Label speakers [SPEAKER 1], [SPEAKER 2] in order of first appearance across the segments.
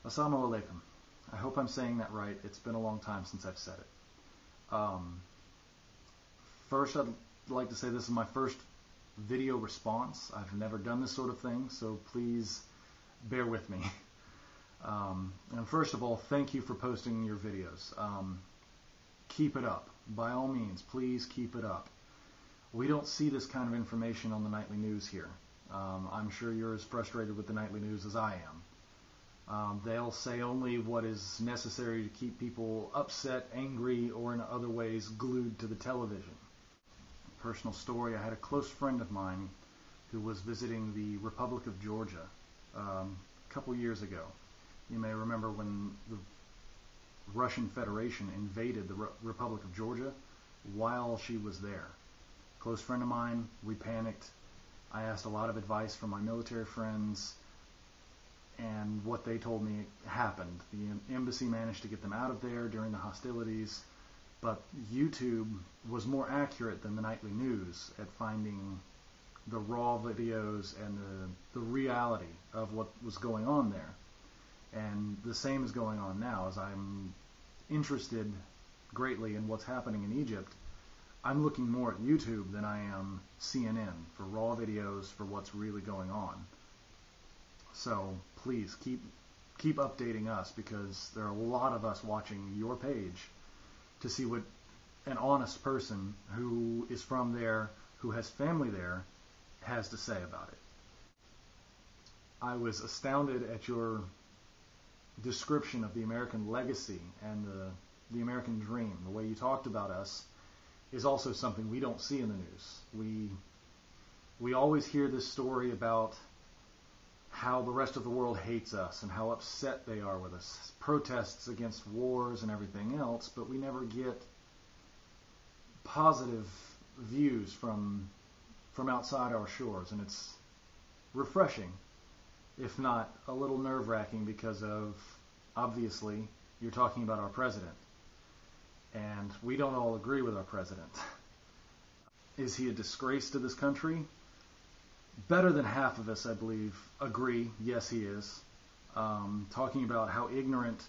[SPEAKER 1] Assalamu alaikum. I hope I'm saying that right. It's been a long time since I've said it. First, I'd like to say this is my first video response. I've never done this sort of thing, so please bear with me. And first of all, thank you for posting your videos. Keep it up. By all means, please keep it up. We don't see this kind of information on the nightly news here. I'm sure you're as frustrated with the nightly news as I am. They'll say only what is necessary to keep people upset, angry, or in other ways glued to the television. Personal story, I had a close friend of mine who was visiting the Republic of Georgia a couple years ago. You may remember when the Russian Federation invaded the Republic of Georgia while she was there. Close friend of mine, we panicked. I asked a lot of advice from my military friends, and what they told me happened. The embassy managed to get them out of there during the hostilities, but YouTube was more accurate than the nightly news at finding the raw videos and the reality of what was going on there. And the same is going on now. As I'm interested greatly in what's happening in Egypt, I'm looking more at YouTube than I am CNN for raw videos for what's really going on. So please keep updating us, because there are a lot of us watching your page to see what an honest person who is from there, who has family there, has to say about it. I was astounded at your description of the American legacy and the American dream. The way you talked about us is also something we don't see in the news. We always hear this story about how the rest of the world hates us and how upset they are with us, protests against wars and everything else, but we never get positive views from outside our shores, and it's refreshing, if not a little nerve-wracking, because of, obviously, you're talking about our president, and we don't all agree with our president. Is he a disgrace to this country? Better than half of us, I believe, agree, yes, he is. Talking about how ignorant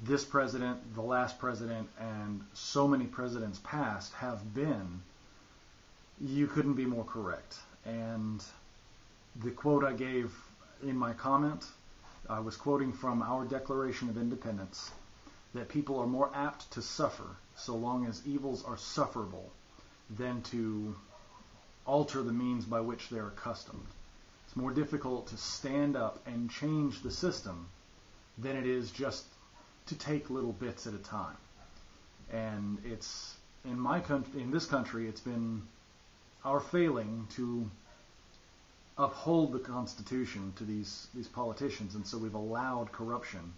[SPEAKER 1] this president, the last president, and so many presidents past have been, you couldn't be more correct. And the quote I gave in my comment, I was quoting from our Declaration of Independence, that people are more apt to suffer so long as evils are sufferable than to alter the means by which they're accustomed. It's more difficult to stand up and change the system than it is just to take little bits at a time. And it's in this country, it's been our failing to uphold the Constitution to these politicians, and so we've allowed corruption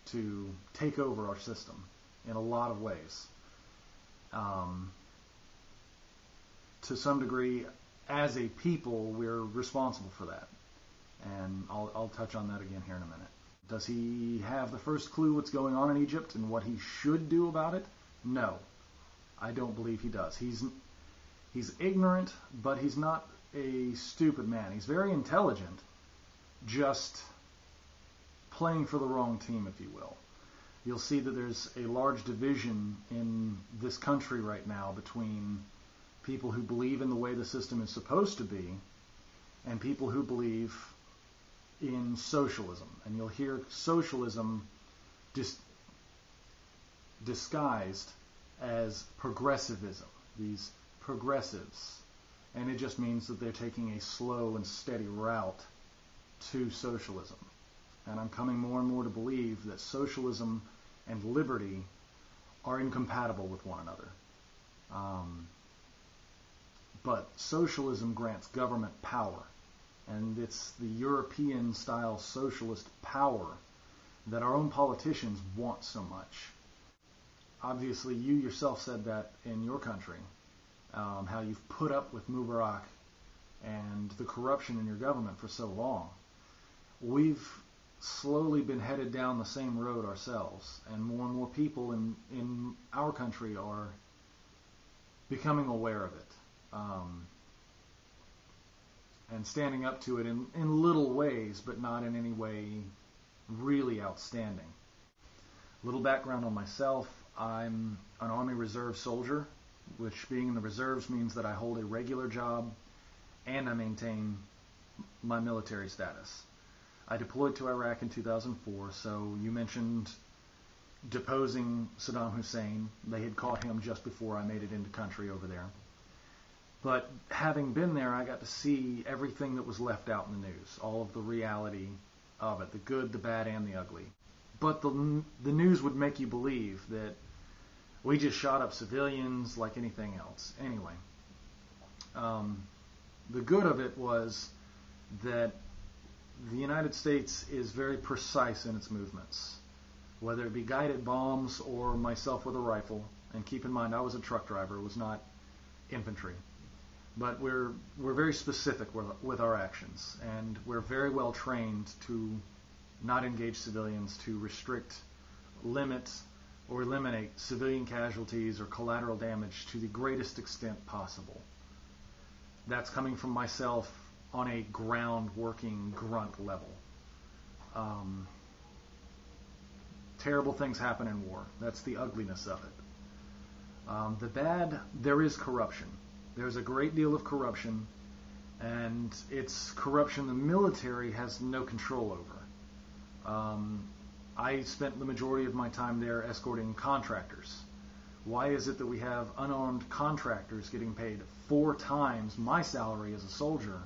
[SPEAKER 1] to take over our system in a lot of ways. To some degree, as a people, we're responsible for that. And I'll touch on that again here in a minute. Does he have the first clue what's going on in Egypt and what he should do about it? No, I don't believe he does. He's ignorant, but he's not a stupid man. He's very intelligent, just playing for the wrong team, if you will. You'll see that there's a large division in this country right now between people who believe in the way the system is supposed to be and people who believe in socialism. And you'll hear socialism disguised as progressivism, these progressives. And it just means that they're taking a slow and steady route to socialism. And I'm coming more and more to believe that socialism and liberty are incompatible with one another. But socialism grants government power, and it's the European-style socialist power that our own politicians want so much. Obviously, you yourself said that in your country, how you've put up with Mubarak and the corruption in your government for so long. We've slowly been headed down the same road ourselves, and more people in our country are becoming aware of it. And standing up to it in little ways, but not in any way really outstanding. A little background on myself. I'm an Army Reserve soldier, which being in the reserves means that I hold a regular job and I maintain my military status. I deployed to Iraq in 2004, so you mentioned deposing Saddam Hussein. They had caught him just before I made it into country over there. But having been there, I got to see everything that was left out in the news, all of the reality of it, the good, the bad, and the ugly. But the news would make you believe that we just shot up civilians like anything else. Anyway, the good of it was that the United States is very precise in its movements, whether it be guided bombs or myself with a rifle. And keep in mind, I was a truck driver, was not infantry. But we're very specific with our actions, and we're very well trained to not engage civilians, to restrict, limit, or eliminate civilian casualties or collateral damage to the greatest extent possible. That's coming from myself on a ground working grunt level. Terrible things happen in war. That's the ugliness of it. The bad, there is corruption. There's a great deal of corruption, and it's corruption the military has no control over. I spent the majority of my time there escorting contractors. Why is it that we have unarmed contractors getting paid 4 times my salary as a soldier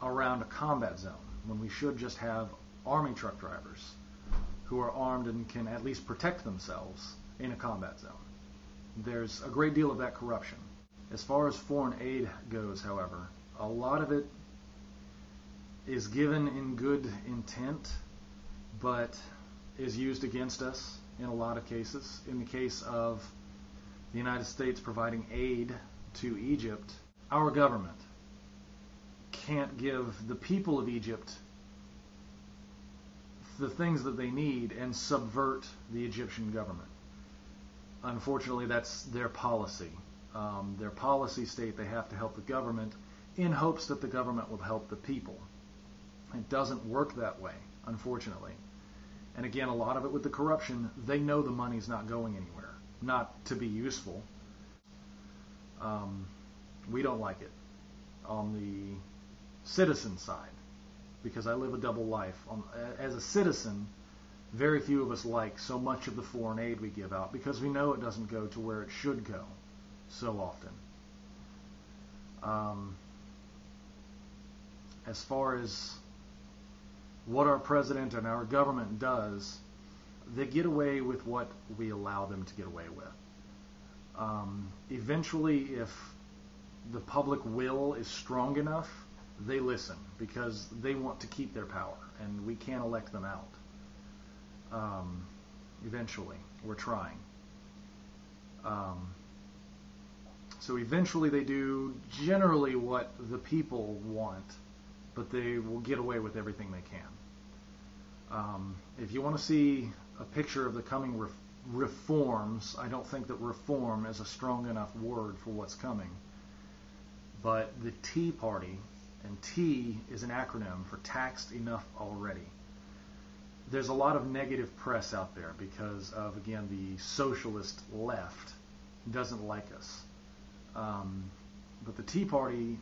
[SPEAKER 1] around a combat zone, when we should just have Army truck drivers who are armed and can at least protect themselves in a combat zone? There's a great deal of that corruption. As far as foreign aid goes, however, a lot of it is given in good intent, but is used against us in a lot of cases. In the case of the United States providing aid to Egypt, our government can't give the people of Egypt the things that they need and subvert the Egyptian government. Unfortunately, that's their policy. Their policy state they have to help the government in hopes that the government will help the people. It doesn't work that way, unfortunately. And again, a lot of it with the corruption, they know the money's not going anywhere, not to be useful. We don't like it on the citizen side, because I live a double life. As a citizen, very few of us like so much of the foreign aid we give out, because we know it doesn't go to where it should go so often. As far as what our president and our government does, they get away with what we allow them to get away with. Eventually, if the public will is strong enough, they listen, because they want to keep their power, and we can't elect them out. Eventually, we're trying. So eventually they do generally what the people want, but they will get away with everything they can. If you want to see a picture of the coming reforms, I don't think that reform is a strong enough word for what's coming, but the Tea Party, and T is an acronym for taxed enough already. There's a lot of negative press out there because of, again, the socialist left doesn't like us. But the Tea Party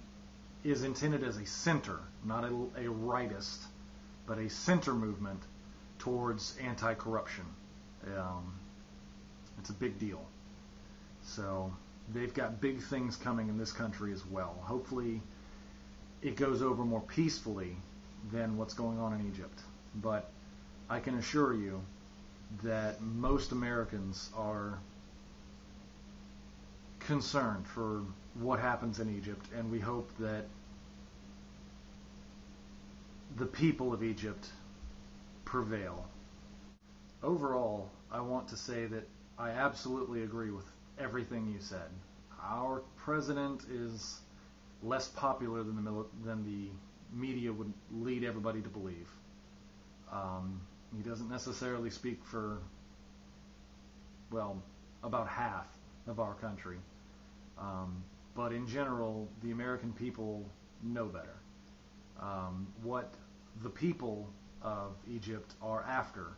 [SPEAKER 1] is intended as a center, not a rightist, but a center movement towards anti-corruption. It's a big deal. So they've got big things coming in this country as well. Hopefully it goes over more peacefully than what's going on in Egypt. But I can assure you that most Americans are concerned for what happens in Egypt, and we hope that the people of Egypt prevail. Overall, I want to say that I absolutely agree with everything you said. Our president is less popular than the media would lead everybody to believe. He doesn't necessarily speak for, well, about half of our country. But in general, the American people know better. What the people of Egypt are after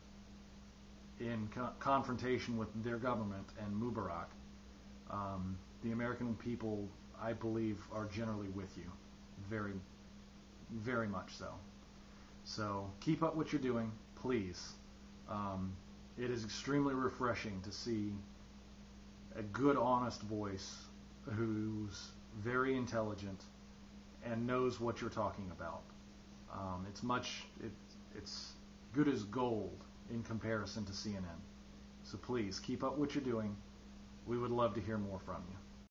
[SPEAKER 1] in confrontation with their government and Mubarak. The American people, I believe, are generally with you. Very, very much so. So keep up what you're doing, please. It is extremely refreshing to see a good, honest voice who's very intelligent and knows what you're talking about. It's good as gold in comparison to CNN. So please keep up what you're doing. We would love to hear more from you.